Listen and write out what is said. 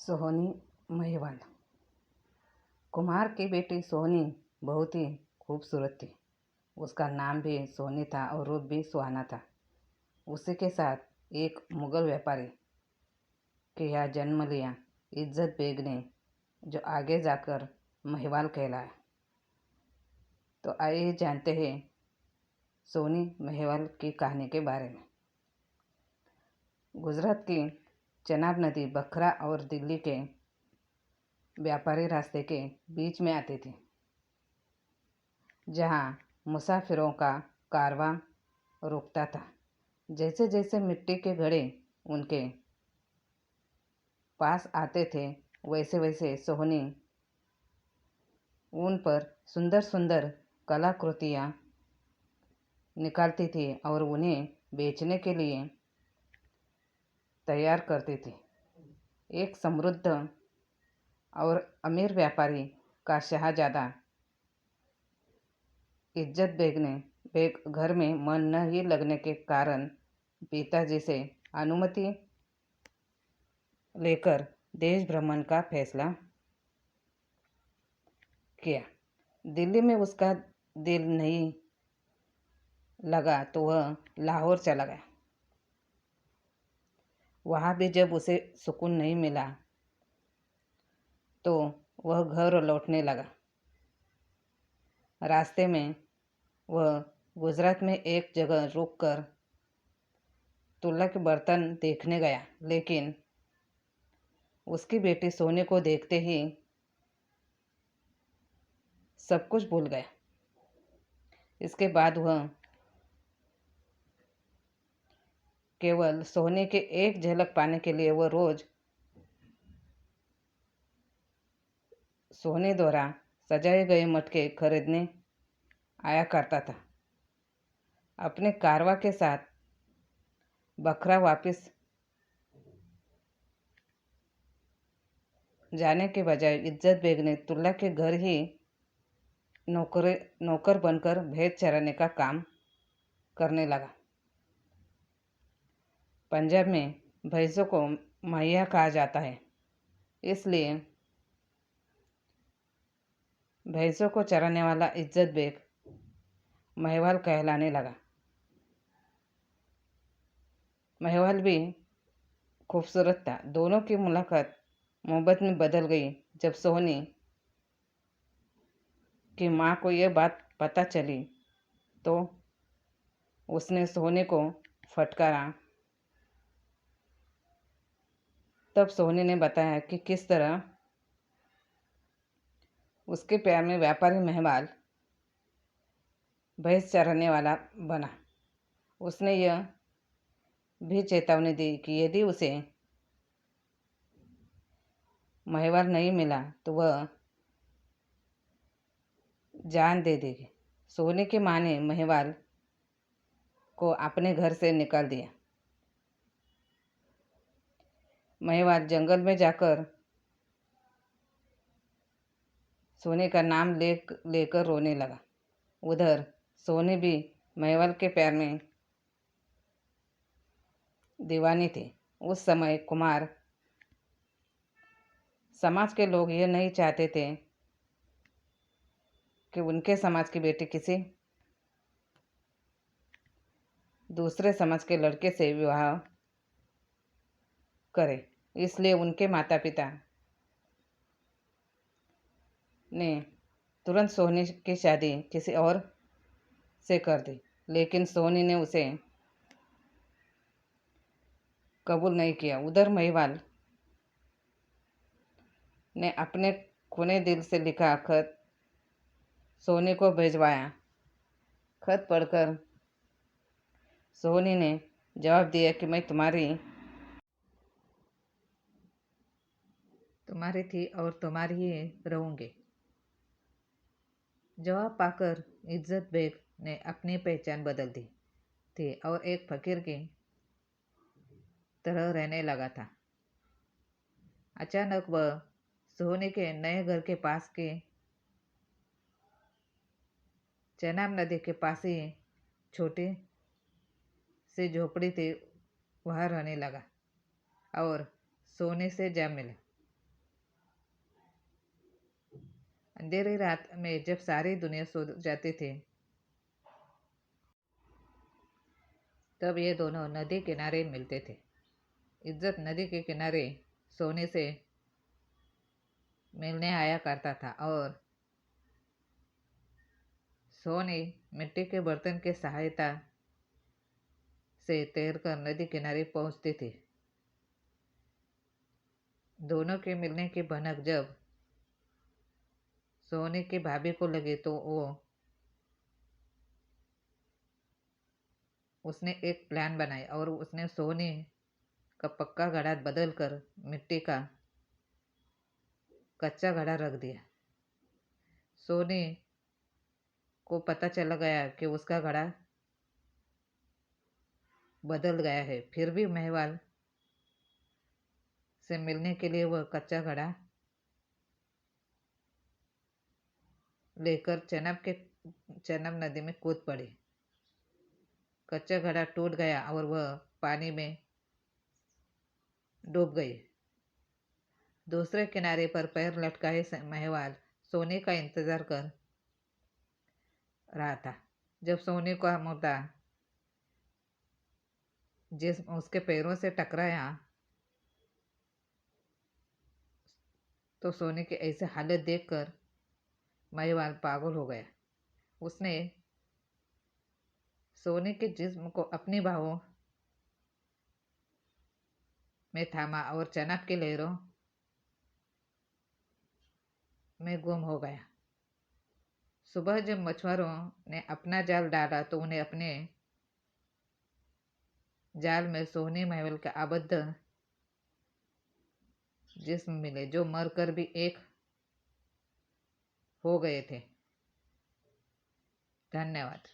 सोहनी महिवाल। कुम्हार की बेटी सोहनी बहुत ही खूबसूरत थी। उसका नाम भी सोहनी था और रूप भी सुहाना था। उसी के साथ एक मुग़ल व्यापारी के यहाँ जन्म लिया इज्जत बेग ने, जो आगे जाकर महिवाल कहलाया। तो आइए जानते हैं सोहनी महिवाल की कहानी के बारे में। गुजरात की चनाब नदी बखरा और दिल्ली के व्यापारी रास्ते के बीच में आती थी, जहाँ मुसाफिरों का कारवां रुकता था। जैसे जैसे मिट्टी के घड़े उनके पास आते थे, वैसे वैसे सोहनी उन पर सुंदर सुंदर कलाकृतियाँ निकालती थी और उन्हें बेचने के लिए तैयार करती थी। एक समृद्ध और अमीर व्यापारी का शहजादा इज्जत बेग घर में मन नहीं लगने के कारण पिताजी से अनुमति लेकर देश भ्रमण का फैसला किया। दिल्ली में उसका दिल नहीं लगा तो वह लाहौर चला गया। वहाँ भी जब उसे सुकून नहीं मिला तो वह घर लौटने लगा। रास्ते में वह गुजरात में एक जगह रुककर तुला के बर्तन देखने गया, लेकिन उसकी बेटी सोने को देखते ही सब कुछ भूल गया। इसके बाद वह केवल सोने के एक झलक पाने के लिए वह रोज सोने द्वारा सजाए गए मटके खरीदने आया करता था। अपने कारवां के साथ बखरा वापस जाने के बजाय इज्जत बेग ने तुल्ला के घर ही नौकर बनकर भैंस चराने का काम करने लगा। पंजाब में भैंसों को मैया कहा जाता है, इसलिए भैंसों को चराने वाला इज्जत बेग महिवाल कहलाने लगा। महिवाल भी खूबसूरत था। दोनों की मुलाकात मोहब्बत में बदल गई। जब सोहनी की माँ को यह बात पता चली तो उसने सोहनी को फटकारा। तब सोहनी ने बताया कि किस तरह उसके प्यार में व्यापारी महिवाल भैंस चराने वाला बना। उसने यह भी चेतावनी दी कि यदि उसे महिवाल नहीं मिला तो वह जान दे देगी। सोहनी की माँ ने महिवाल को अपने घर से निकाल दिया। महिवाल जंगल में जाकर सोने का नाम लेकर रोने लगा। उधर सोहनी भी महिवाल के प्यार में दीवानी थी। उस समय कुमार समाज के लोग यह नहीं चाहते थे कि उनके समाज की बेटी किसी दूसरे समाज के लड़के से विवाह करे, इसलिए उनके माता पिता ने तुरंत सोहनी की शादी किसी और से कर दी। लेकिन सोहनी ने उसे कबूल नहीं किया। उधर महिवाल ने अपने खूने दिल से लिखा खत सोहनी को भिजवाया। खत पढ़कर सोहनी ने जवाब दिया कि मैं तुम्हारी थी और तुम्हारी ही रहूंगी। जवाब पाकर इज्जत बेग ने अपनी पहचान बदल दी थी और एक फकीर की तरह रहने लगा था। अचानक वह सोहनी के नए घर के पास के चनाब नदी के पास ही छोटी सी झोपड़ी थी, वहाँ रहने लगा और सोहनी से जा मिला। अंधेरी रात में जब सारी दुनिया सो जाती थी, तब ये दोनों नदी किनारे मिलते थे। इज्जत नदी के किनारे सोने से मिलने आया करता था और सोनी मिट्टी के बर्तन के सहायता से तैरकर नदी किनारे पहुंचती थी। दोनों के मिलने की भनक जब सोनी की भाभी को लगी तो उसने एक प्लान बनाई और उसने सोनी का पक्का घड़ा बदल कर मिट्टी का कच्चा घड़ा रख दिया। सोनी को पता चला गया कि उसका घड़ा बदल गया है, फिर भी महवाल से मिलने के लिए वह कच्चा घड़ा लेकर चेनाब नदी में कूद पड़ी। कच्चा घड़ा टूट गया और वह पानी में डूब गई। दूसरे किनारे पर पैर लटकाए महवाल सोने का इंतजार कर रहा था। जब सोने का मुर्दा जिस उसके पैरों से टकराया तो सोने की ऐसी हालत देखकर महिवाल पागल हो गया। उसने सोने के जिस्म को अपनी बाहों में थामा और चनाब की लहरों में गुम हो गया। सुबह जब मछुआरों ने अपना जाल डाला तो उन्हें अपने जाल में सोने महल के आबद्ध जिस्म मिले जो मरकर भी एक हो गए थे। धन्यवाद।